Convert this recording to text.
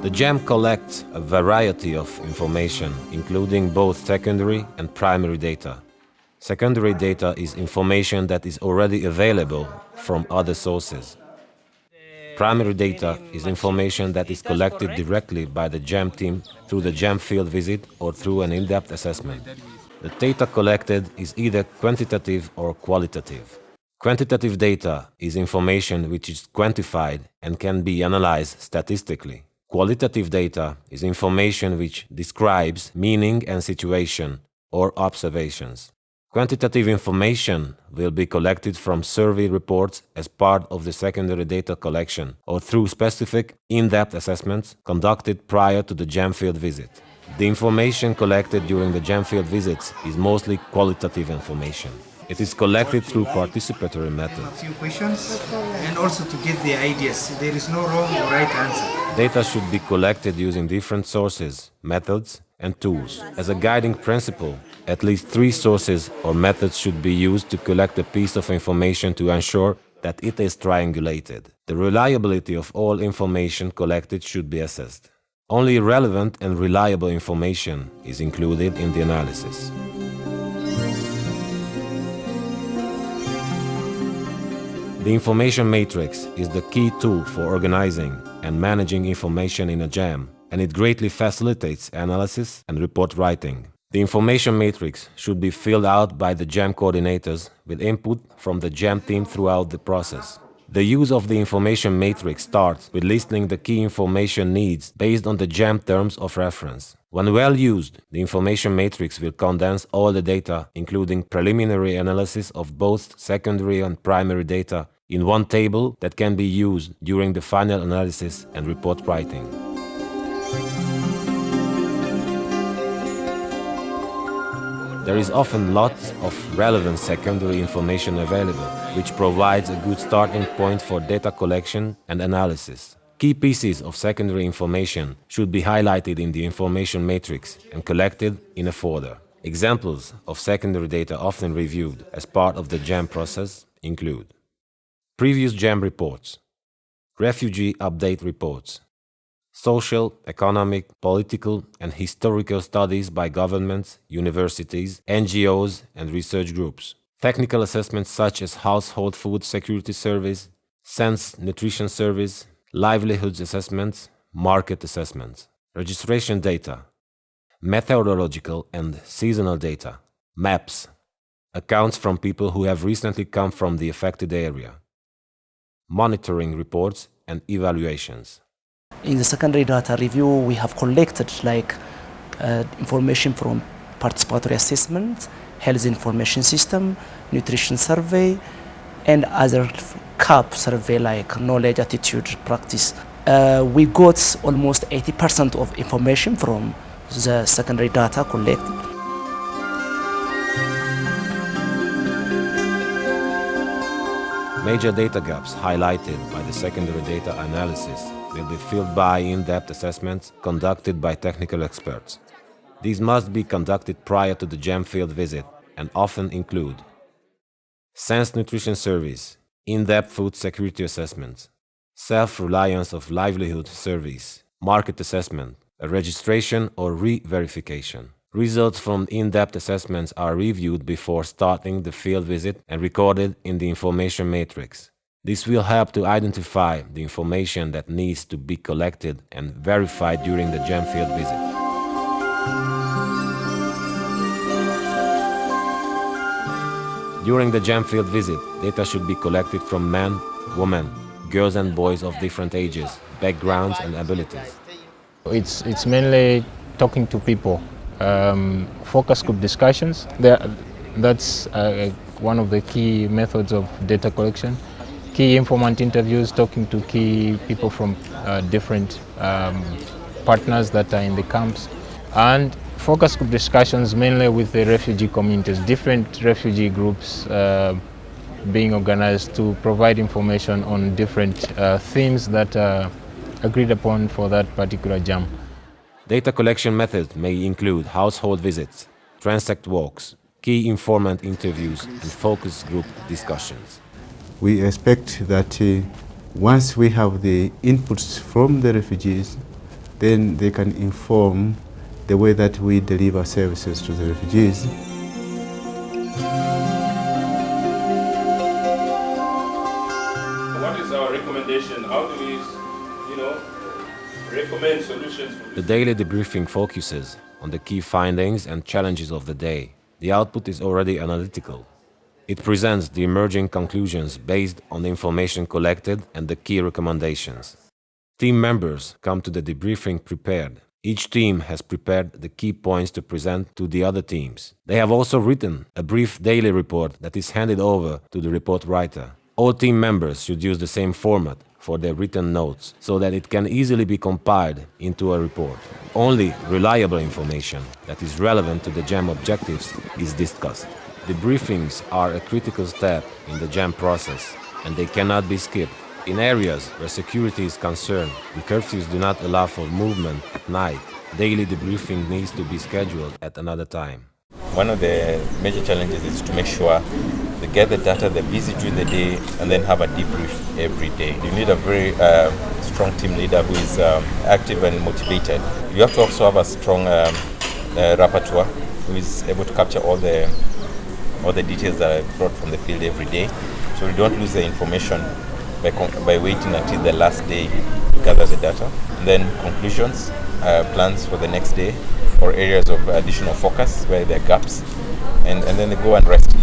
The JAM collects a variety of information, including both secondary and primary data. Secondary data is information that is already available from other sources. Primary data is information that is collected directly by the JAM team through the JAM field visit or through an in-depth assessment. The data collected is either quantitative or qualitative. Quantitative data is information which is quantified and can be analyzed statistically. Qualitative data is information which describes meaning and situation or observations. Quantitative information will be collected from survey reports as part of the secondary data collection or through specific in-depth assessments conducted prior to the JAM field visit. The information collected during the JAM field visits is mostly qualitative information. It is collected through participatory methods. A few questions and also to get the ideas. There is no wrong or right answer. Data should be collected using different sources, methods, and tools. As a guiding principle, at least 3 sources or methods should be used to collect a piece of information to ensure that it is triangulated. The reliability of all information collected should be assessed. Only relevant and reliable information is included in the analysis. The information matrix is the key tool for organizing and managing information in a JAM, and it greatly facilitates analysis and report writing. The information matrix should be filled out by the JAM coordinators with input from the JAM team throughout the process. The use of the information matrix starts with listing the key information needs based on the JAM terms of reference. When well used, the information matrix will condense all the data, including preliminary analysis of both secondary and primary data, in one table that can be used during the final analysis and report writing. There is often lots of relevant secondary information available, which provides a good starting point for data collection and analysis. Key pieces of secondary information should be highlighted in the information matrix and collected in a folder. Examples of secondary data often reviewed as part of the JAM process include previous JAM reports, refugee update reports, social, economic, political, and historical studies by governments, universities, NGOs, and research groups. Technical assessments such as Household Food Security Service, Sense Nutrition Service, livelihoods assessments, market assessments. Registration data, meteorological and seasonal data, maps, accounts from people who have recently come from the affected area, monitoring reports and evaluations. In the secondary data review, we have collected information from participatory assessment, health information system, nutrition survey, and other CAP survey like knowledge, attitude, practice. We got almost 80% of information from the secondary data collected. Major data gaps highlighted by the secondary data analysis will be filled by in-depth assessments conducted by technical experts. These must be conducted prior to the JAM field visit and often include Sense Nutrition Service, in-depth food security assessments, self-reliance of livelihood surveys, market assessment, a registration or re-verification. Results from in-depth assessments are reviewed before starting the field visit and recorded in the information matrix. This will help to identify the information that needs to be collected and verified during the JAM field visit. During the JAM field visit, data should be collected from men, women, girls and boys of different ages, backgrounds and abilities. It's mainly talking to people. Focus group discussions, that's one of the key methods of data collection. Key informant interviews, talking to key people from different partners that are in the camps. And focus group discussions mainly with the refugee communities, different refugee groups being organized to provide information on different themes that are agreed upon for that particular JAM. Data collection methods may include household visits, transect walks, key informant interviews, and focus group discussions. We expect that once we have the inputs from the refugees, then they can inform the way that we deliver services to the refugees. What is our recommendation? How do we, recommend solutions? The daily debriefing focuses on the key findings and challenges of the day. The output is already analytical. It presents the emerging conclusions based on the information collected and the key recommendations. Team members come to the debriefing prepared. Each team has prepared the key points to present to the other teams. They have also written a brief daily report that is handed over to the report writer. All team members should use the same format for their written notes so that it can easily be compiled into a report. Only reliable information that is relevant to the JAM objectives is discussed. Debriefings are a critical step in the JAM process, and they cannot be skipped. In areas where security is concerned, the curfews do not allow for movement at night. Daily debriefing needs to be scheduled at another time. One of the major challenges is to make sure they get the data, they're busy during the day, and then have a debrief every day. You need a very strong team leader who is active and motivated. You have to also have a strong rapporteur who is able to capture all the details that are brought from the field every day, so we don't lose the information by waiting until the last day to gather the data. And then conclusions, plans for the next day, or areas of additional focus where there are gaps, and then they go and rest.